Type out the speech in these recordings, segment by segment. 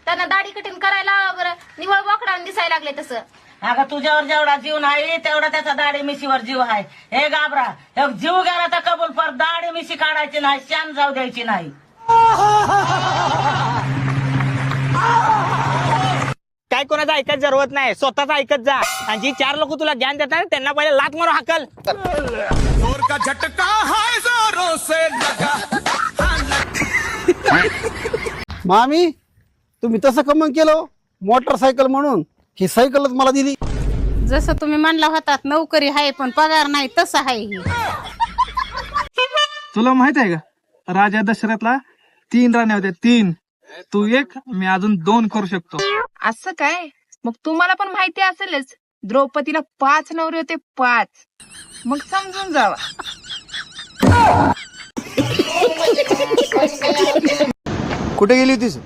त्यांना दाढी कटिंग करायला बरं निवळ बोकडावून दिसायला लागले तसं. अगं तुझ्यावर जेवढा जीव नाही तेवढा त्याचा दाढी मिशीवर जीव आहे. हे गाबरा, हे जीव गेला तर कबूल, पर दाढी मिशी काढायची नाही, शान जाऊ द्यायची नाही. काय कोणाचं ऐकत जरूरत नाही, स्वतःच ऐकत जा. आणि जी 4 लोक तुला ज्ञान देतात त्यांना पहिले लात मारो हाकल. जोर का झटका हाय जोरों से लगा. मामी तुम्ही तसं कमंग केलं मोटरसायकल म्हणून ही सायकलच मला दिली. जसं तुम्ही म्हणला होतात नोकरी आहे पण पगार नाही तसं आहे ही. तुला माहित आहे का राजा दशरथला 3 राण्या होत्या, 3. तू 1, मी अजून 2 करू शकतो. असं काय? मग तुम्हाला पण माहिती असेलच द्रौपदीला 5 नवरे होते, 5. मग समजून जावा. कुठे गेली होतीस?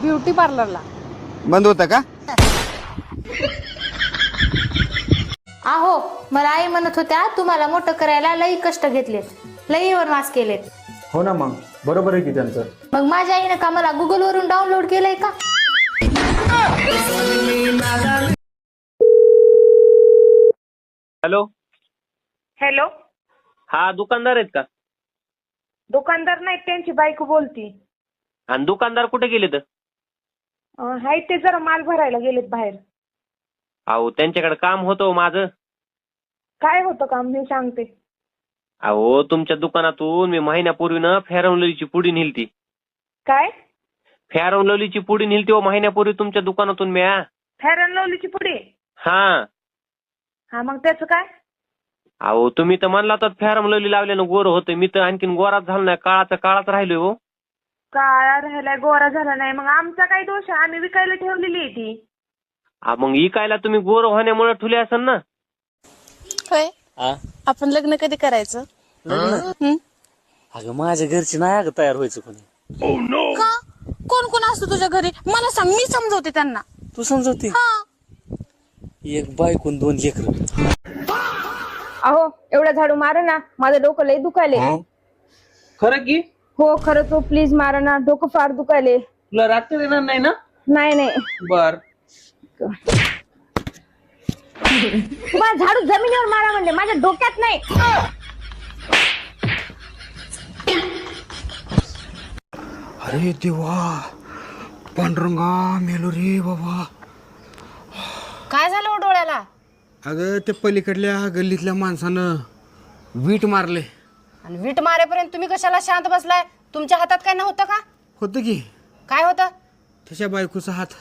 ब्युटी पार्लरला. बंद होता का? आहो मला आई म्हणत होत्या तुम्हाला मोठं करायला लई कष्ट घेतलेत, लई वनवास केलेत. हो ना, मग बरोबर आहे की त्यांचं. मग माझ्या आईनं का मला गुगल वरून डाउनलोड केलंय का? हॅलो. हॅलो, हा दुकानदार आहेत का? दुकानदार नाही, त्यांची बायको बोलती. आणि दुकानदार कुठे गेले तर? हाय ते जरा माल भरायला गेलेत बाहेर. अहो त्यांच्याकडे काम होतं माझं. काय होतं काम मी सांगते. अहो तुमच्या दुकानातून मी महिन्यापूर्वीनं फेअर अँड लवलीची पुडी नेलती. काय? फेअर अँड लवलीची पुडी नेलती हो महिन्यापूर्वी तुमच्या दुकानातून मी. फेअर अँड लवलीची पुडी? हा. हा, मग त्याचं काय? अहो तुम्ही तर म्हणला होता फेअर अँड लवली लावल्यानं गोर होतं. मी तर आणखीन गोराच झालो नाही, काळाच राहिलोय हो. काळा राहिलाय, गोरा झाला नाही. मग आमचा काय दोष आहे? आम्ही विकायला ठेवलेली आहे ती. मग इकायला तुम्ही गोर होण्यामुळे ठुले असेल ना. होय, आपण लग्न कधी करायचं? अगं माझ्या घरची नाही अगं तयार व्हायचं कोणी. का? कोण कोण असतो तुझ्या घरी मला सांग, मी समजवते त्यांना. तू समजवते? हा. 1 बायकून 2 लेकरं. अहो एवढा झाडू मारा ना, माझं डोकं लई दुखायले. खरं की? हो खरंच हो, प्लीज मारा ना, डोकं फार दुखायले. तुला रात्री येणार नाही ना? नाही. बर. तुम्हाला झाडू जमिनीवर मारा म्हणजे, माझ्या डोक्यात नाही. अरे देवा, पांडुरंगा मेलो रे बाबा. काय झालं डोळ्याला? अगं ते पलीकडल्या गल्लीतल्या माणसानं वीट मारले. आणि वीट मारेपर्यंत तुम्ही कशाला शांत बसलाय? तुमच्या हातात काय नव्हतं का? होतं की काय होतं? त्याच्या बायकोचा हात.